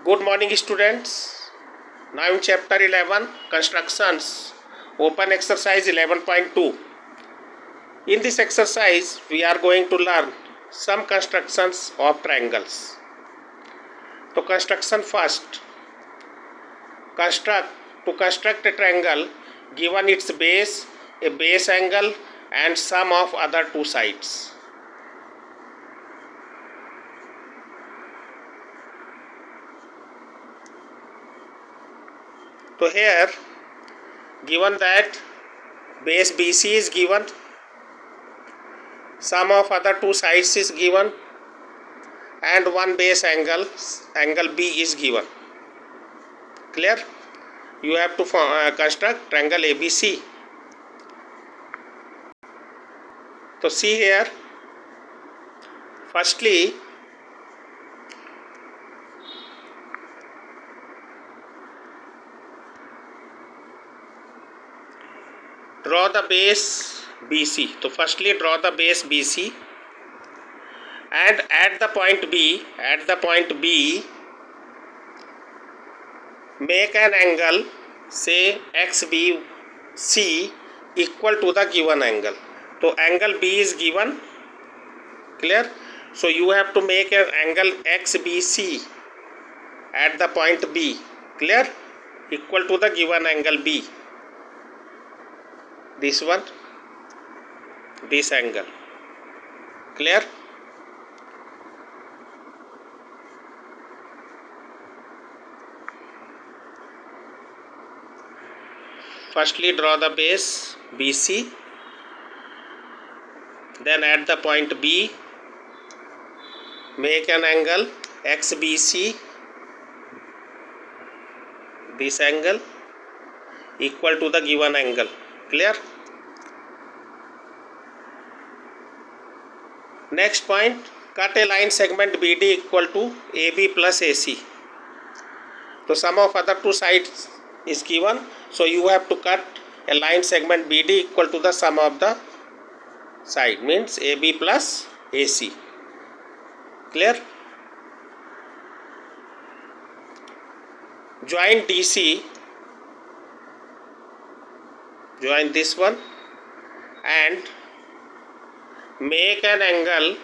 Good morning, students. Now in chapter 11, constructions, open exercise 11.2. In this exercise, we are going to learn some constructions of triangles. So construction first. To construct a triangle, given its base, a base angle and sum of other two sides. So here, given that base BC is given, sum of other two sides is given, and one base angle B is given. Clear? You have to construct triangle ABC. So see here, firstly draw the base BC. So firstly draw the base BC, and at the point B make an angle, say XBC, equal to the given angle. So angle B is given. Clear? So you have to make an angle XBC at the point B. Clear? Equal to the given angle B. This one, this angle. Clear? Firstly draw the base BC, then at the point B make an angle XBC, this angle, equal to the given angle. Clear? Next point, cut a line segment BD equal to AB plus AC. So sum of other two sides is given, so you have to cut a line segment BD equal to the sum of the side, means AB plus AC. Clear? Join DC, join this one, and make an angle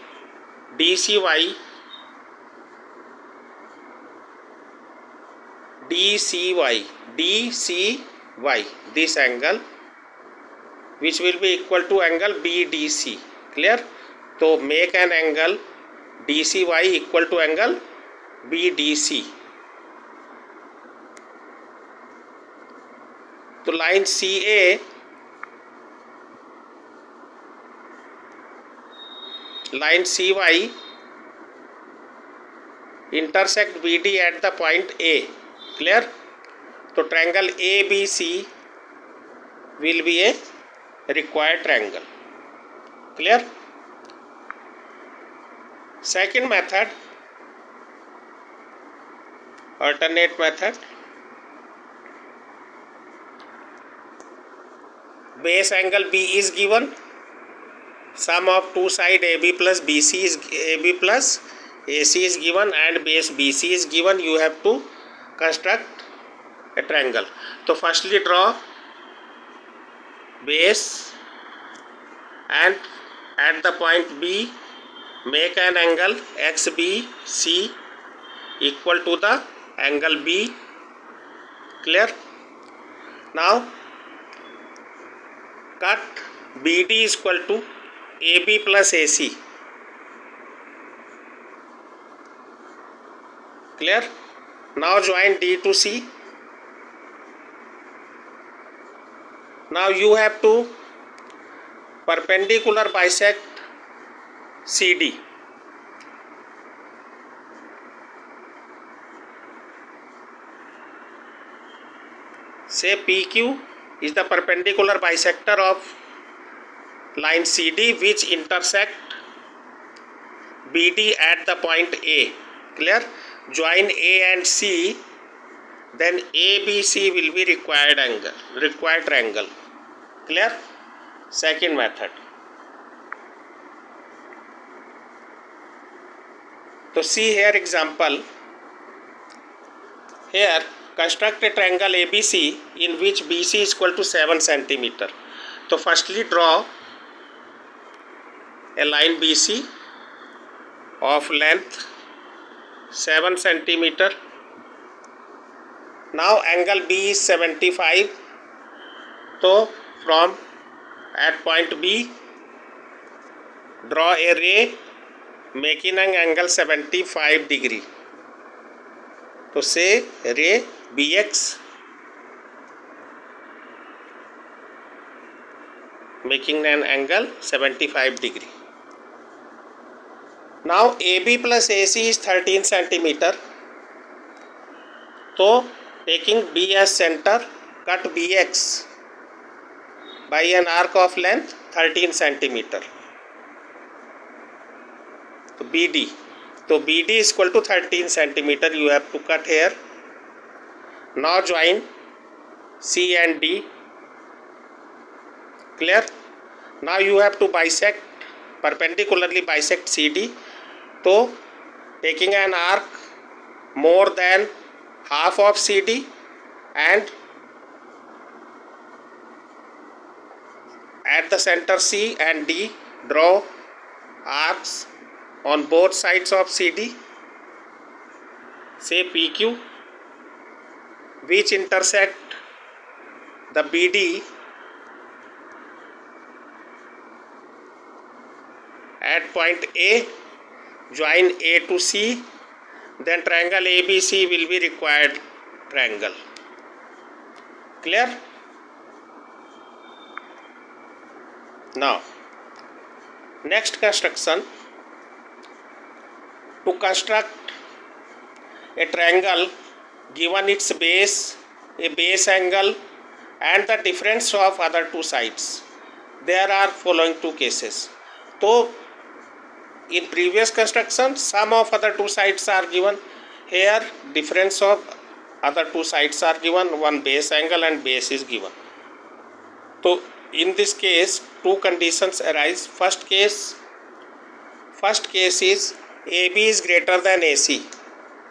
DCY this angle, which will be equal to angle BDC. Clear? So make an angle DCY equal to angle BDC. So line CA, line CY intersect BD at the point A. Clear? So triangle ABC will be a required triangle. Clear? Second method, alternate method. Base angle B is given, sum of two side AB plus BC is AB plus AC is given, and base BC is given. You have to construct a triangle. So firstly draw base, and at the point B make an angle XBC equal to the angle B. Clear? Now cut BD is equal to AB plus AC. Clear? Now join D to C. Now you have to perpendicular bisect CD. Say PQ is the perpendicular bisector of line CD which intersect BD at the point A. Clear? Join A and C, then ABC will be required triangle. Clear? Second method. So see here example, here construct a triangle ABC in which BC is equal to 7 centimeter. So firstly draw a line BC of length 7 centimeter. Now angle B is 75. So from at point B draw a ray making an angle 75 degree. So say ray BX making an angle 75 degree. Now AB plus AC is 13 centimeter. So taking B as center, cut BX by an arc of length 13 centimeter. So BD. So BD is equal to 13 centimeter. You have to cut here. Now join C and D. Clear? Now you have to bisect, perpendicularly bisect CD. So taking an arc more than half of CD and at the center C and D draw arcs on both sides of CD, say PQ, which intersect the BD at point A. Join A to C, then triangle ABC will be required triangle. Clear? Now next construction, to construct a triangle given its base, a base angle and the difference of other two sides, there are following two cases. So in previous construction sum of other two sides are given, here difference of other two sides are given, one base angle and base is given. So in this case two conditions arise. First case is AB is greater than AC.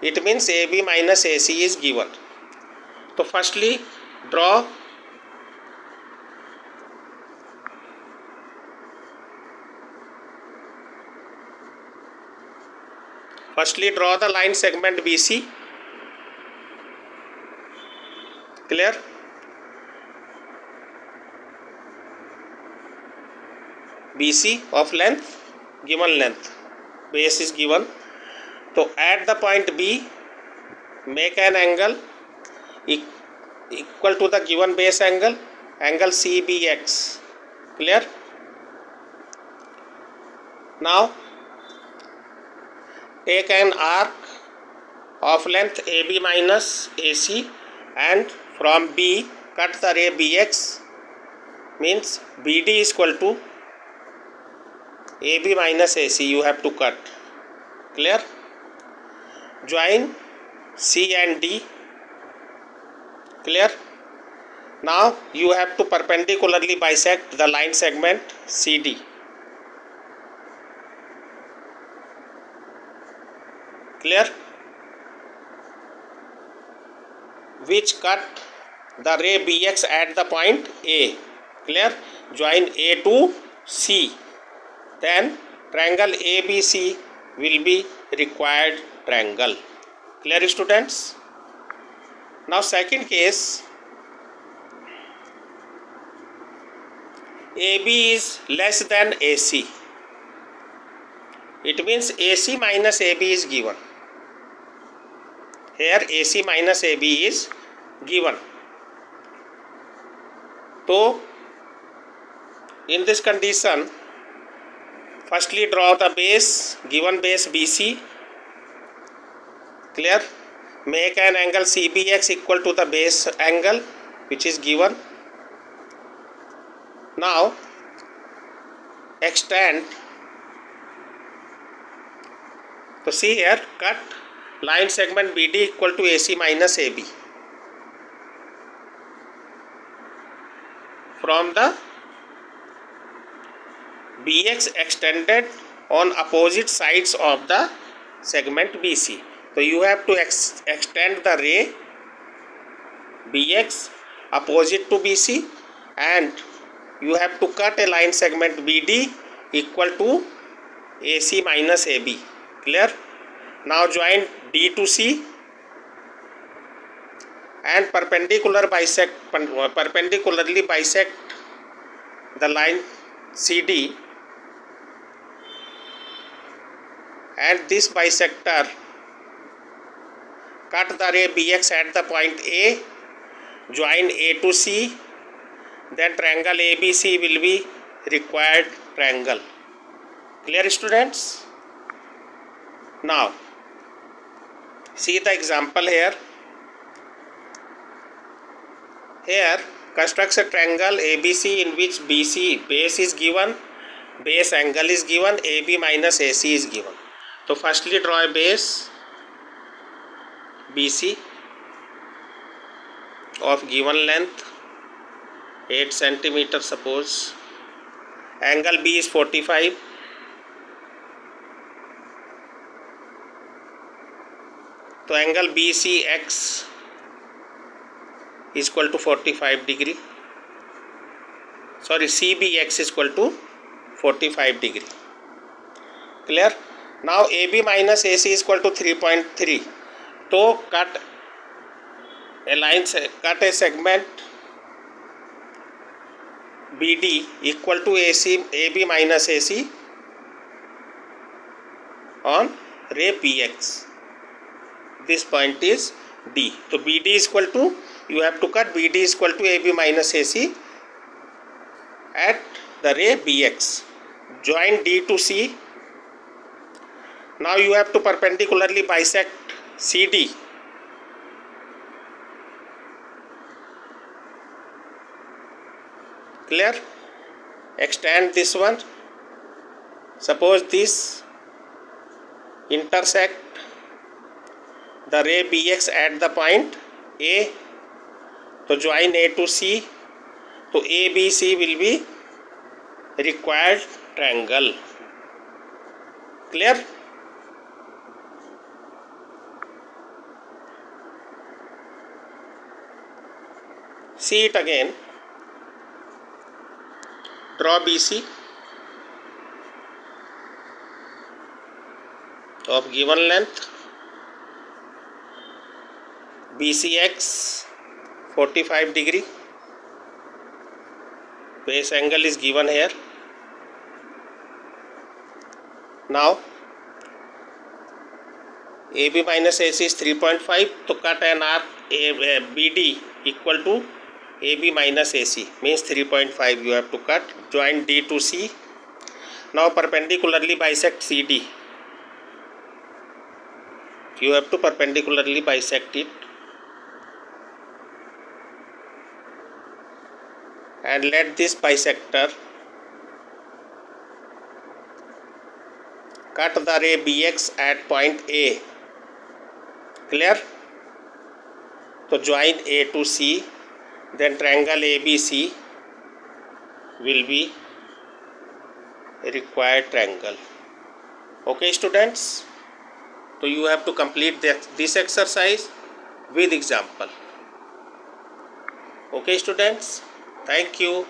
It means AB minus AC is given. So firstly draw the line segment BC. Clear? BC of length, given length, base is given. So at the point B make an angle equal to the given base angle, angle CBX. Clear? Now take an arc of length AB minus AC and from B cut the ray BX, means BD is equal to AB minus AC you have to cut. Clear? Join C and D. Clear? Now you have to perpendicularly bisect the line segment CD. Clear? Which cut the ray BX at the point A. Clear? Join A to C. Then triangle ABC will be required triangle. Clear, students? Now second case, AB is less than AC. It means AC minus AB is given. Here AC minus AB is given. So in this condition, firstly draw the base, given base BC. Clear? Make an angle CBX equal to the base angle which is given. Now extend. So see here, cut line segment BD equal to AC minus AB. From the BX extended on opposite sides of the segment BC. So you have to extend the ray BX opposite to BC, and you have to cut a line segment BD equal to AC minus AB. Clear? Now join D to C and perpendicularly bisect the line CD, and this bisector cut the ray BX at the point A, join A to C, then triangle ABC will be required triangle. Clear, students? Now see the example here. Here constructs a triangle ABC in which BC base is given, base angle is given, AB minus AC is given. So firstly draw a base BC of given length 8 cm suppose. Angle B is 45. So angle BCX is equal to 45 degree. Sorry, CBX is equal to 45 degree. Clear? Now AB minus AC is equal to 3.3. So cut a segment BD equal to AB minus AC on ray PX. This point is D. So BD is equal to, you have to cut BD is equal to AB minus AC at the ray BX. Join D to C. Now you have to perpendicularly bisect CD. Clear? Extend this one. Suppose this intersect the ray BX at the point A. So join A to C. So ABC will be required triangle. Clear? See it again. Draw BC of given length, BCX 45 degree, base angle is given here. Now AB minus AC is 3.5, to cut an arc BD equal to AB minus AC means 3.5 you have to cut. Join D to C. Now perpendicularly bisect CD. You have to perpendicularly bisect it and let this bisector cut the ray BX at point A. Clear? So join A to C, then triangle ABC will be a required triangle. Okay, students? So you have to complete this exercise with example. Okay, students? Thank you.